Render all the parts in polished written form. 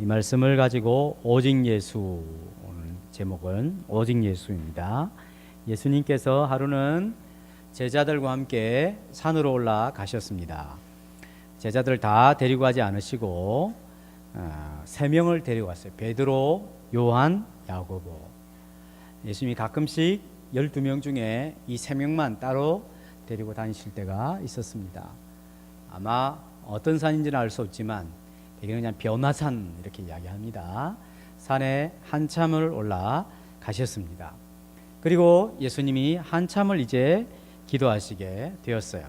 이 말씀을 가지고 오직 예수, 오늘 제목은 오직 예수입니다. 예수님께서 하루는 제자들과 함께 산으로 올라가셨습니다. 제자들 다 데리고 가지 않으시고 3명을 데리고 왔어요. 베드로, 요한, 야고보. 예수님이 가끔씩 12명 중에 이 3명만 따로 데리고 다니실 때가 있었습니다. 아마 어떤 산인지는 알 수 없지만 대개 그냥 변화산 이렇게 이야기합니다. 산에 한참을 올라가셨습니다. 그리고 예수님이 한참을 이제 기도하시게 되었어요.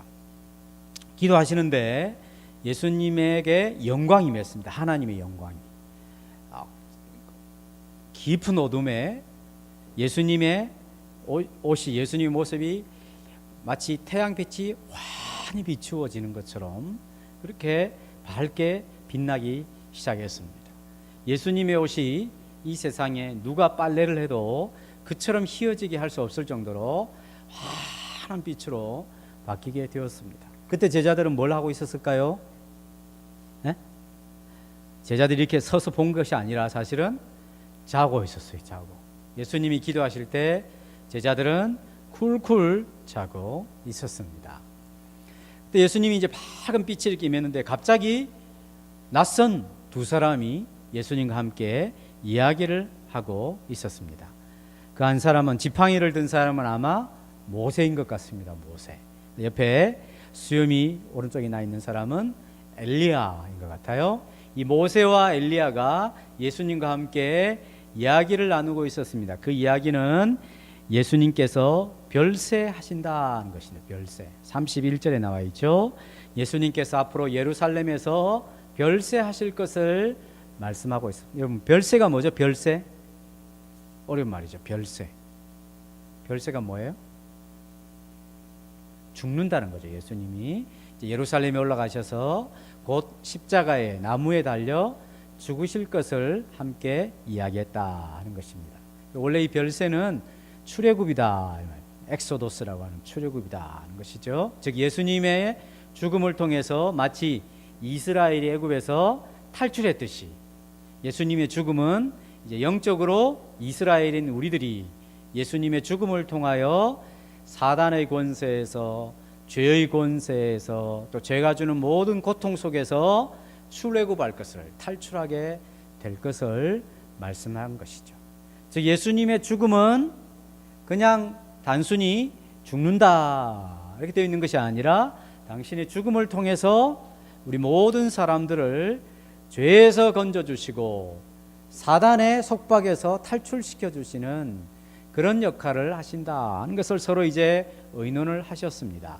기도하시는데 예수님에게 영광이 임했습니다. 하나님의 영광이. 깊은 어둠에 예수님의 옷이, 예수님의 모습이 마치 태양빛이 환히 비추어지는 것처럼 그렇게 밝게 빛나기 시작했습니다. 예수님의 옷이 이 세상에 누가 빨래를 해도 그처럼 휘어지게 할 수 없을 정도로 환한 빛으로 바뀌게 되었습니다. 그때 제자들은 뭘 하고 있었을까요? 네? 제자들이 이렇게 서서 본 것이 아니라 사실은 자고 있었어요. 자고. 예수님이 기도하실 때 제자들은 쿨쿨 자고 있었습니다. 그때 예수님이 이제 밝은 빛이 이렇게 임했는데 갑자기 낯선 두 사람이 예수님과 함께 이야기를 하고 있었습니다. 그 한 사람은, 지팡이를 든 사람은 아마 모세인 것 같습니다. 모세. 옆에 수염이 오른쪽에 나 있는 사람은 엘리야인 것 같아요. 이 모세와 엘리야가 예수님과 함께 이야기를 나누고 있었습니다. 그 이야기는 예수님께서 별세하신다는 것입니다. 별세. 31절에 나와 있죠. 예수님께서 앞으로 예루살렘에서 별세하실 것을 말씀하고 있습니다. 여러분, 별세가 뭐죠? 별세? 어려운 말이죠. 별세. 별세가 뭐예요? 죽는다는 거죠. 예수님이 이제 예루살렘에 올라가셔서 곧 십자가에, 나무에 달려 죽으실 것을 함께 이야기했다 하는 것입니다. 원래 이 별세는 출애굽이다, 엑소도스라고 하는 출애굽이다 하는 것이죠. 즉 예수님의 죽음을 통해서 마치 이스라엘이 애굽에서 탈출했듯이 예수님의 죽음은 이제 영적으로 이스라엘인 우리들이 예수님의 죽음을 통하여 사단의 권세에서, 죄의 권세에서, 또 죄가 주는 모든 고통 속에서 출애굽할 것을, 탈출하게 될 것을 말씀한 것이죠. 즉 예수님의 죽음은 그냥 단순히 죽는다 이렇게 되어 있는 것이 아니라 당신의 죽음을 통해서 우리 모든 사람들을 죄에서 건져주시고 사단의 속박에서 탈출시켜 주시는 그런 역할을 하신다 하는 것을 서로 이제 의논을 하셨습니다.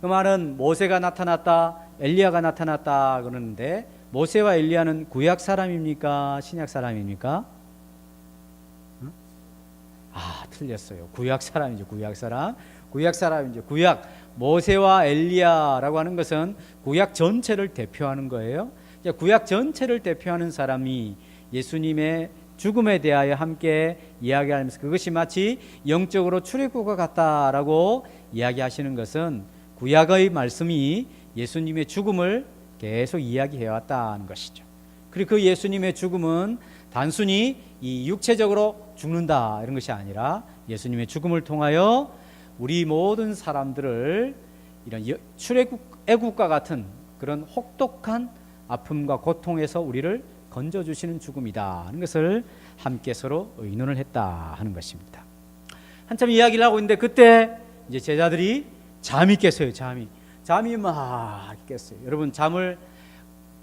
그 말은 모세가 나타났다, 엘리야가 나타났다 그러는데 모세와 엘리야는 구약 사람입니까? 신약 사람입니까? 틀렸어요. 구약 사람이죠. 구약 사람. 구약 사람이죠. 구약. 모세와 엘리야라고 하는 것은 구약 전체를 대표하는 거예요. 구약 전체를 대표하는 사람이 예수님의 죽음에 대하여 함께 이야기하면서 그것이 마치 영적으로 출애굽과 같다라고 이야기하시는 것은 구약의 말씀이 예수님의 죽음을 계속 이야기해왔다는 것이죠. 그리고 그 예수님의 죽음은 단순히 이 육체적으로 죽는다 이런 것이 아니라 예수님의 죽음을 통하여 우리 모든 사람들을 이런 애국과 같은 그런 혹독한 아픔과 고통에서 우리를 건져주시는 죽음이다 하는 것을 함께 서로 의논을 했다 하는 것입니다. 한참 이야기를 하고 있는데 그때 이제 제자들이 잠이 깼어요. 잠이 막 깼어요. 여러분 잠을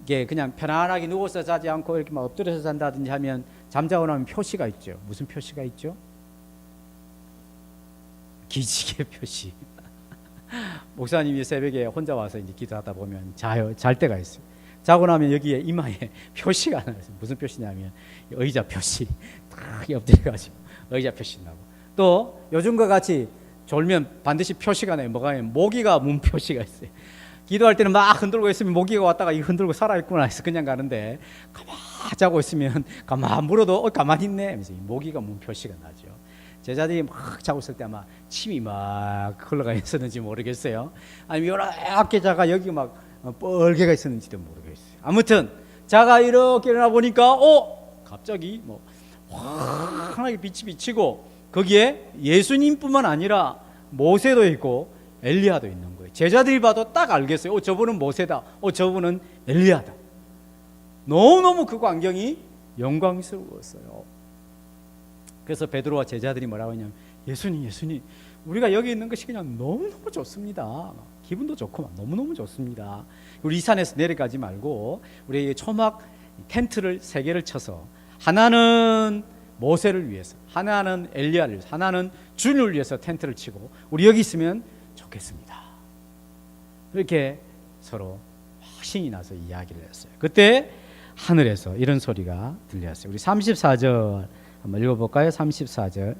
이게 그냥 편안하게 누워서 자지 않고 이렇게 막 엎드려서 잔다든지 하면 잠자고 나면 표시가 있죠. 무슨 표시가 있죠? 기지개 표시. 목사님이 새벽에 혼자 와서 이제 기도하다 보면 잘 때가 있어요. 자고 나면 여기에 이마에 표시가 나요. 무슨 표시냐면 의자 표시. 딱 엎드려가지고 의자 표시 나고. 또 요즘과 같이 졸면 반드시 표시가 나요. 뭐가 나요? 모기가 문 표시가 있어요. 기도할 때는 막 흔들고 있으면 모기가 왔다가 이 흔들고 살아있구나 해서 그냥 가는데 가만 자고 있으면 가만 물어도 가만히 있네 하면서 모기가 문 표시가 나죠. 제자들이 막 자고 있을 때 아마 침이 막 흘러가 있었는지 모르겠어요. 아니면 이렇게 자가 여기 막 뻘개가 있었는지도 모르겠어요. 아무튼 자가 이렇게 일어나 보니까 갑자기 뭐 환하게 빛이 비치고 거기에 예수님뿐만 아니라 모세도 있고 엘리야도 있는 거예요. 제자들이 봐도 딱 알겠어요. 저분은 모세다. 저분은 엘리야다. 너무너무 그 광경이 영광스러웠어요. 그래서 베드로와 제자들이 뭐라고 했냐면 예수님 우리가 여기 있는 것이 그냥 너무너무 좋습니다. 기분도 좋고 너무너무 좋습니다. 우리 이 산에서 내려가지 말고 우리 초막 텐트를 3개를 쳐서 하나는 모세를 위해서, 하나는 엘리야를 위해서, 하나는 주님을 위해서 텐트를 치고 우리 여기 있으면 좋겠습니다. 이렇게 서로 신이 나서 이야기를 했어요. 그때 하늘에서 이런 소리가 들렸어요. 우리 34절 한번 읽어볼까요? 34절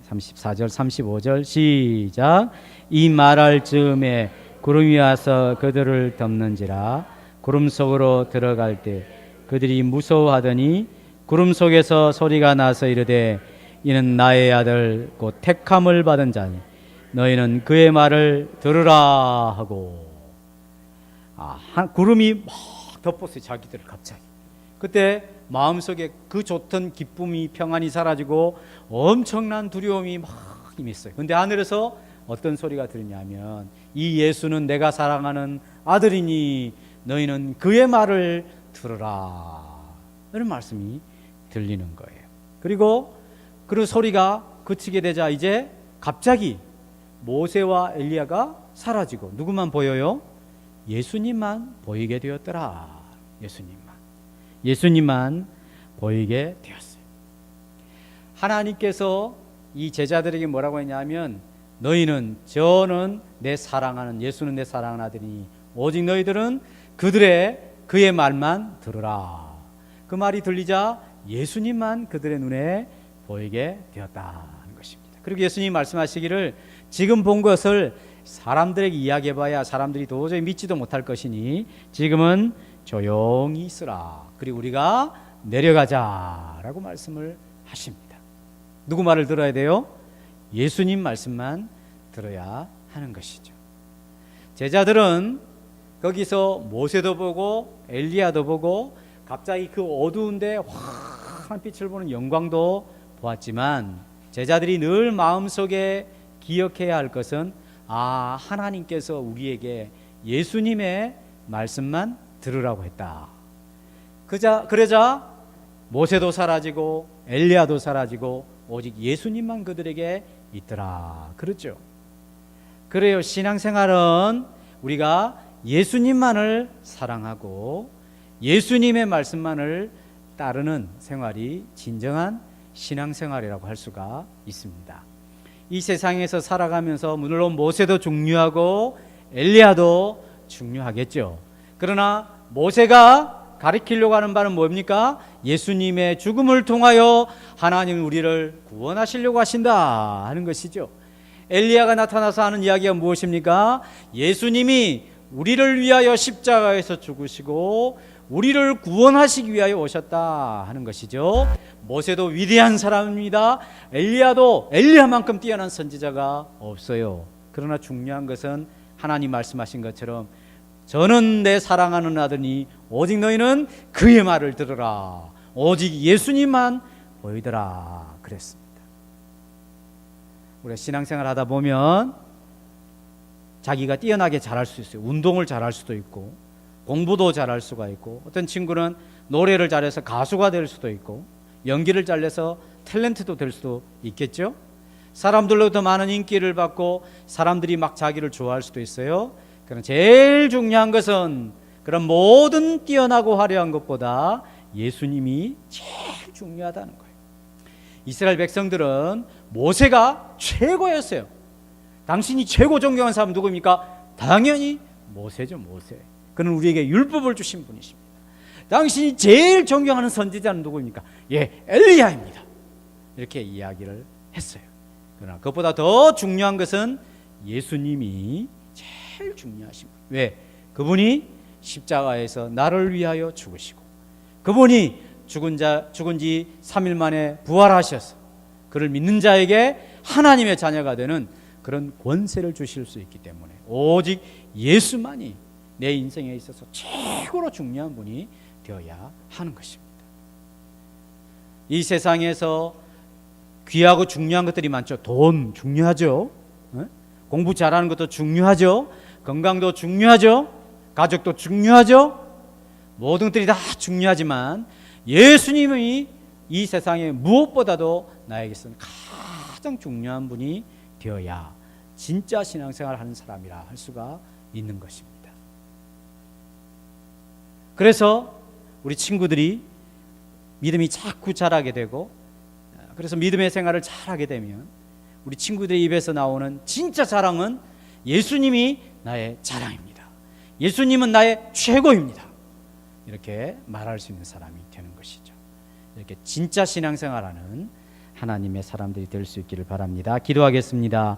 35절 시작. 이 말할 즈음에 구름이 와서 그들을 덮는지라. 구름 속으로 들어갈 때 그들이 무서워하더니 구름 속에서 소리가 나서 이르되 이는 나의 아들 곧 택함을 받은 자니 너희는 그의 말을 들으라 하고. 구름이 막 덮었어요. 자기들을 갑자기. 그때 마음속에 그 좋던 기쁨이 평안이 사라지고 엄청난 두려움이 막 임했어요. 그런데 하늘에서 어떤 소리가 들리냐면 이 예수는 내가 사랑하는 아들이니 너희는 그의 말을 들으라. 이런 말씀이 들리는 거예요. 그리고 그 소리가 그치게 되자 이제 갑자기 모세와 엘리야가 사라지고 누구만 보여요? 예수님만 보이게 되었더라. 예수님만 보이게 되었어요. 하나님께서 이 제자들에게 뭐라고 했냐면 저는 내 사랑하는 예수는 내 사랑하는 아들이니 오직 너희들은 그의 말만 들으라. 그 말이 들리자 예수님만 그들의 눈에 보이게 되었다는 것입니다. 그리고 예수님이 말씀하시기를 지금 본 것을 사람들에게 이야기해봐야 사람들이 도저히 믿지도 못할 것이니 지금은 조용히 있으라. 그리고 우리가 내려가자라고 말씀을 하십니다. 누구 말을 들어야 돼요? 예수님 말씀만 들어야 하는 것이죠. 제자들은 거기서 모세도 보고 엘리야도 보고 갑자기 그 어두운데 환한 빛을 보는 영광도 보았지만 제자들이 늘 마음속에 기억해야 할 것은 하나님께서 우리에게 예수님의 말씀만 들으라고 했다. 그러자 모세도 사라지고 엘리야도 사라지고 오직 예수님만 그들에게 있더라. 그렇죠? 그래요. 신앙생활은 우리가 예수님만을 사랑하고 예수님의 말씀만을 따르는 생활이 진정한 신앙생활이라고 할 수가 있습니다. 이 세상에서 살아가면서 물론 모세도 중요하고 엘리야도 중요하겠죠. 그러나 모세가 가리키려고 하는 바는 뭡니까? 예수님의 죽음을 통하여 하나님 우리를 구원하시려고 하신다 하는 것이죠. 엘리야가 나타나서 하는 이야기가 무엇입니까? 예수님이 우리를 위하여 십자가에서 죽으시고 우리를 구원하시기 위하여 오셨다 하는 것이죠. 모세도 위대한 사람입니다. 엘리야도 엘리야만큼 뛰어난 선지자가 없어요. 그러나 중요한 것은 하나님 말씀하신 것처럼 저는 내 사랑하는 아들이니 오직 너희는 그의 말을 들으라. 오직 예수님만 보이더라 그랬습니다. 우리가 신앙생활 하다 보면 자기가 뛰어나게 잘할 수 있어요. 운동을 잘할 수도 있고 공부도 잘할 수가 있고 어떤 친구는 노래를 잘해서 가수가 될 수도 있고 연기를 잘해서 탤런트도 될 수도 있겠죠. 사람들로부터 많은 인기를 받고 사람들이 막 자기를 좋아할 수도 있어요. 그러나 제일 중요한 것은 그런 모든 뛰어나고 화려한 것보다 예수님이 제일 중요하다는 거예요. 이스라엘 백성들은 모세가 최고였어요. 당신이 최고 존경한 사람은 누구입니까? 당연히 모세죠. 모세. 그는 우리에게 율법을 주신 분이십니다. 당신이 제일 존경하는 선지자는 누구입니까? 엘리야입니다. 이렇게 이야기를 했어요. 그러나 그것보다 더 중요한 것은 예수님이 제일 중요하십니다. 왜? 그분이 십자가에서 나를 위하여 죽으시고 그분이 죽은 지 3일 만에 부활하셔서 그를 믿는 자에게 하나님의 자녀가 되는 그런 권세를 주실 수 있기 때문에 오직 예수만이 내 인생에 있어서 최고로 중요한 분이 되어야 하는 것입니다. 이 세상에서 귀하고 중요한 것들이 많죠. 돈 중요하죠. 공부 잘하는 것도 중요하죠. 건강도 중요하죠. 가족도 중요하죠. 모든 것들이 다 중요하지만 예수님이 이 세상에 무엇보다도 나에게서는 가장 중요한 분이 되어야 진짜 신앙생활을 하는 사람이라 할 수가 있는 것입니다. 그래서 우리 친구들이 믿음이 자꾸 자라게 되고, 그래서 믿음의 생활을 잘하게 되면 우리 친구들의 입에서 나오는 진짜 자랑은 예수님이 나의 자랑입니다. 예수님은 나의 최고입니다. 이렇게 말할 수 있는 사람이 되는 것이죠. 이렇게 진짜 신앙생활하는 하나님의 사람들이 될 수 있기를 바랍니다. 기도하겠습니다.